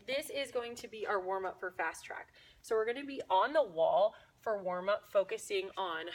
this is going to be our warm-up for fast track. So we're going to be on the wall for warm-up, focusing on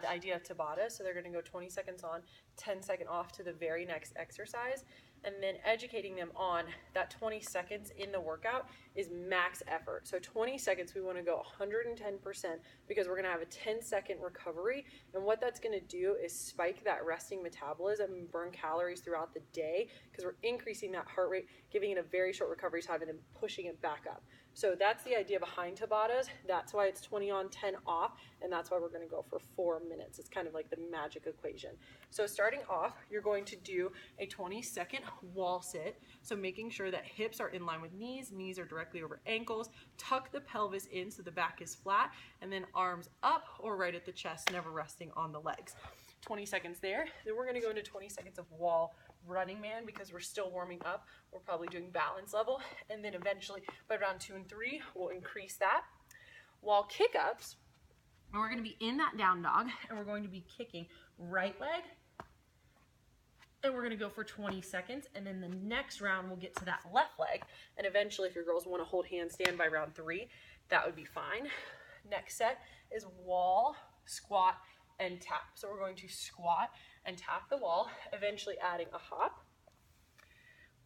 the idea of Tabata. So they're going to go 20 seconds on, 10 seconds off to the very next exercise, and then educating them on that 20 seconds in the workout is max effort. So 20 seconds, we want to go 110% because we're going to have a 10-second recovery. And what that's going to do is spike that resting metabolism and burn calories throughout the day because we're increasing that heart rate, giving it a very short recovery time, and then pushing it back up. So that's the idea behind Tabatas. That's why it's 20 on, 10 off, and that's why we're going to go for 4 minutes. It's kind of like the magic equation. So starting off, you're going to do a 20-second wall sit. So making sure that hips are in line with knees are directly over ankles. Tuck the pelvis in so the back is flat, and then arms up or right at the chest, never resting on the legs. 20 seconds there. Then we're going to go into 20 seconds of wall running man because we're still warming up. We're probably doing balance level, and then eventually by round 2 and 3 we'll increase that. Wall kick-ups, and we're going to be in that down dog, and we're going to be kicking right leg, and we're going to go for 20 seconds, and then the next round we'll get to that left leg, and eventually if your girls want to hold handstand by round 3, that would be fine. Next set is wall, squat, and tap. So we're going to squat and tap the wall, eventually adding a hop.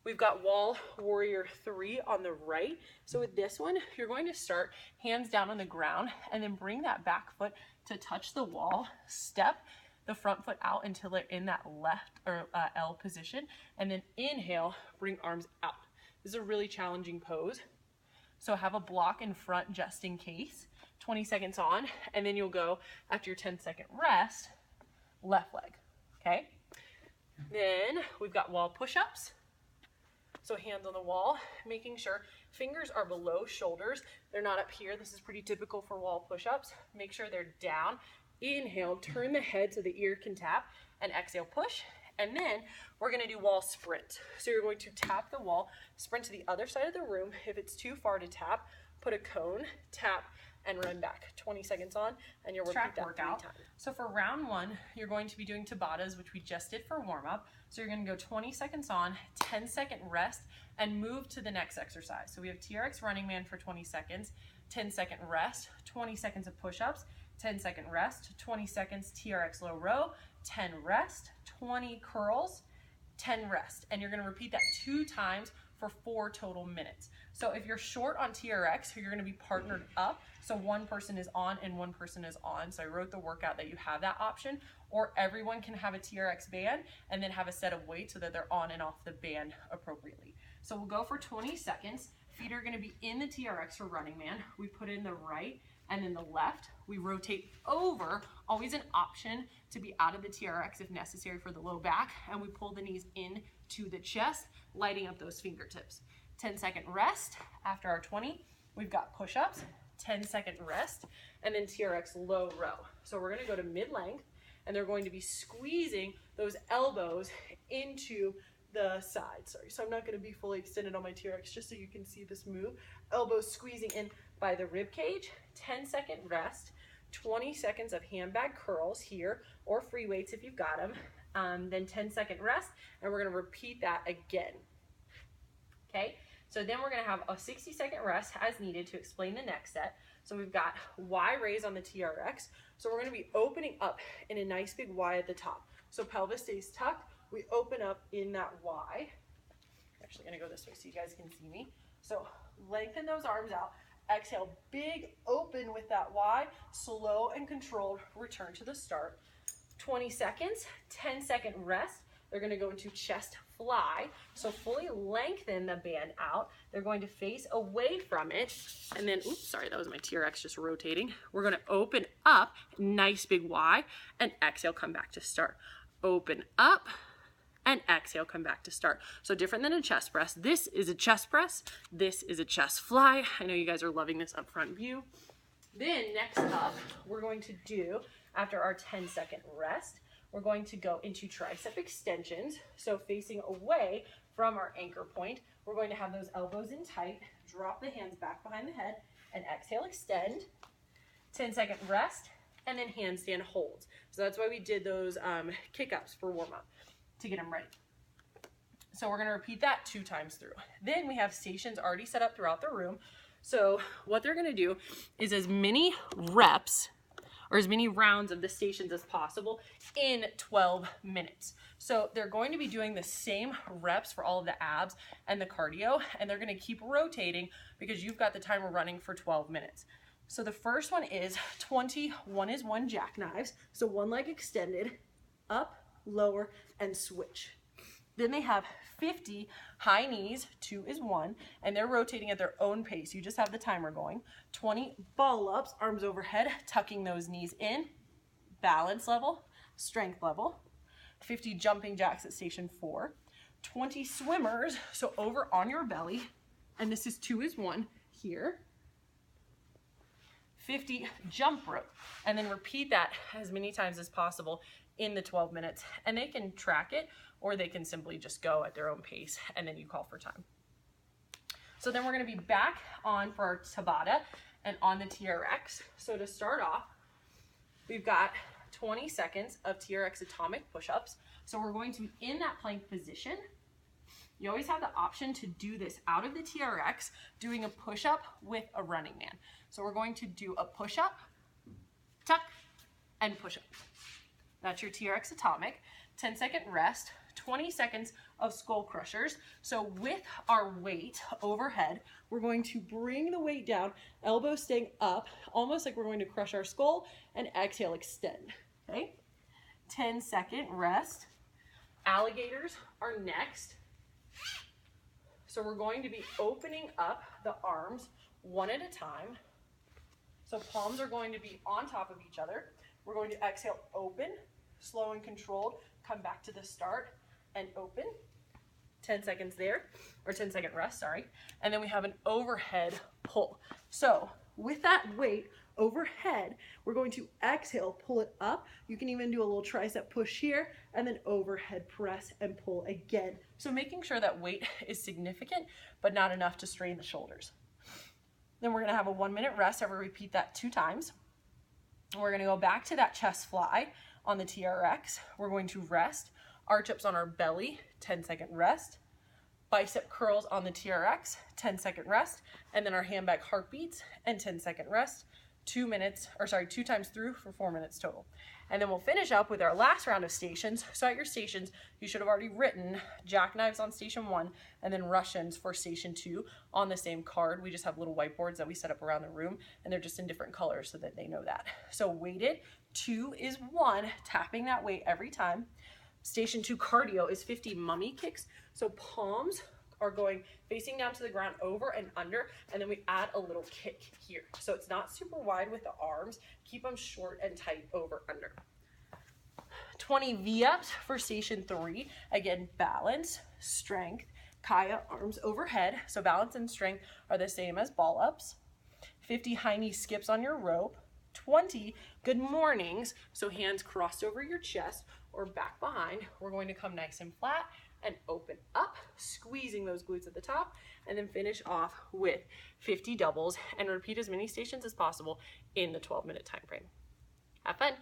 We've got wall warrior 3 on the right. So with this one, you're going to start hands down on the ground and then bring that back foot to touch the wall, step the front foot out until they're in that left or L position, and then inhale, bring arms out. This is a really challenging pose. So have a block in front just in case. 20 seconds on, and then you'll go after your 10-second rest, left leg, okay? Then we've got wall push-ups. So hands on the wall, making sure fingers are below shoulders. They're not up here. This is pretty typical for wall push-ups. Make sure they're down. Inhale, turn the head so the ear can tap, and exhale, push. And then we're going to do wall sprint. So you're going to tap the wall, sprint to the other side of the room. If it's too far to tap, put a cone, tap, and run back. 20 seconds on, and you'll repeat that 3 times. So for round 1, you're going to be doing Tabatas, which we just did for warm-up. So you're going to go 20 seconds on, 10-second rest, and move to the next exercise. So we have TRX running man for 20 seconds, 10-second rest, 20 seconds of push-ups, 10-second rest, 20 seconds TRX low row, 10 rest, 20 curls, 10 rest. And you're going to repeat that 2 times for 4 total minutes. So if you're short on TRX, you're going to be partnered up. So one person is on and one person is on. So I wrote the workout that you have that option, or everyone can have a TRX band and then have a set of weights so that they're on and off the band appropriately. So we'll go for 20 seconds. Feet are going to be in the TRX for running man. We put in the right and then the left. We rotate over, always an option to be out of the TRX if necessary for the low back, and we pull the knees in to the chest, lighting up those fingertips. 10-second rest. After our 20, we've got push-ups, 10-second rest, and then TRX low row. So we're going to go to mid-length, and they're going to be squeezing those elbows into the side. Sorry, so I'm not going to be fully extended on my TRX just so you can see this move. Elbows squeezing in by the rib cage, 10-second rest, 20 seconds of handbag curls here, or free weights if you've got them, then 10-second rest, and we're going to repeat that again. Okay, so then we're going to have a 60-second rest as needed to explain the next set. So we've got Y raise on the TRX. So we're going to be opening up in a nice big Y at the top. So pelvis stays tucked. We open up in that Y. I'm actually going to go this way so you guys can see me. So lengthen those arms out. Exhale, big open with that Y. Slow and controlled return to the start. 20 seconds, 10-second rest. They're going to go into chest fly. So fully lengthen the band out. They're going to face away from it. And then, oops, sorry, that was my TRX just rotating. We're going to open up, nice big Y, and exhale, come back to start. Open up, and exhale, come back to start. So different than a chest press. This is a chest press. This is a chest fly. I know you guys are loving this up front view. Then next up, we're going to do, after our 10-second rest, we're going to go into tricep extensions. So facing away from our anchor point, we're going to have those elbows in tight, drop the hands back behind the head, and exhale, extend. 10-second rest, and then handstand holds. So that's why we did those kick-ups for warm-up, to get them ready. So we're going to repeat that 2 times through. Then we have stations already set up throughout the room. So what they're going to do is as many reps or as many rounds of the stations as possible in 12 minutes. So they're going to be doing the same reps for all of the abs and the cardio, and they're going to keep rotating because you've got the timer running for 12 minutes. So the first one is 21 is 1 jackknives. So 1 leg extended, up, lower, and switch. Then they have 50 high knees, 2 is 1, and they're rotating at their own pace. You just have the timer going. 20 ball ups, arms overhead, tucking those knees in, balance level, strength level. 50 jumping jacks at station 4. 20 swimmers, so over on your belly, and this is 2 is 1 here. 50 jump rope, and then repeat that as many times as possible in the 12 minutes, and they can track it or they can simply just go at their own pace and then you call for time. So then we're going to be back on for our Tabata and on the TRX. So to start off, we've got 20 seconds of TRX atomic push-ups. So we're going to be in that plank position. You always have the option to do this out of the TRX, doing a push-up with a running man. So we're going to do a push-up, tuck, and push-up. That's your TRX atomic. 10-second rest, 20 seconds of skull crushers. So with our weight overhead, we're going to bring the weight down, elbows staying up, almost like we're going to crush our skull, and exhale, extend. Okay? 10-second rest. Alligators are next. So we're going to be opening up the arms one at a time. So palms are going to be on top of each other. We're going to exhale, open, slow and controlled, come back to the start and open. 10 seconds there, or 10-second rest, sorry. And then we have an overhead pull. So with that weight overhead, we're going to exhale, pull it up. You can even do a little tricep push here, and then overhead press and pull again. So making sure that weight is significant, but not enough to strain the shoulders. Then we're gonna have a 1-minute rest, ever repeat that 2 times. We're gonna go back to that chest fly on the TRX. We're going to rest, arch ups on our belly, 10-second rest, bicep curls on the TRX, 10-second rest, and then our handbag heartbeats and 10-second rest, 2 times through for 4 minutes total. And then we'll finish up with our last round of stations. So at your stations, you should have already written jackknives on station 1 and then Russians for station 2 on the same card. We just have little whiteboards that we set up around the room, and they're just in different colors so that they know that. So weighted, 2 is 1, tapping that weight every time. Station 2 cardio is 50 mummy kicks. So palms are going facing down to the ground, over and under, and then we add a little kick here. So it's not super wide with the arms. Keep them short and tight, over, under. 20 V-ups for station 3. Again, balance, strength, Kaya, arms overhead. So balance and strength are the same as ball ups. 50 high knee skips on your rope. 20 good mornings. So hands crossed over your chest or back behind. We're going to come nice and flat and open up, squeezing those glutes at the top, and then finish off with 50 doubles and repeat as many stations as possible in the 12-minute time frame. Have fun.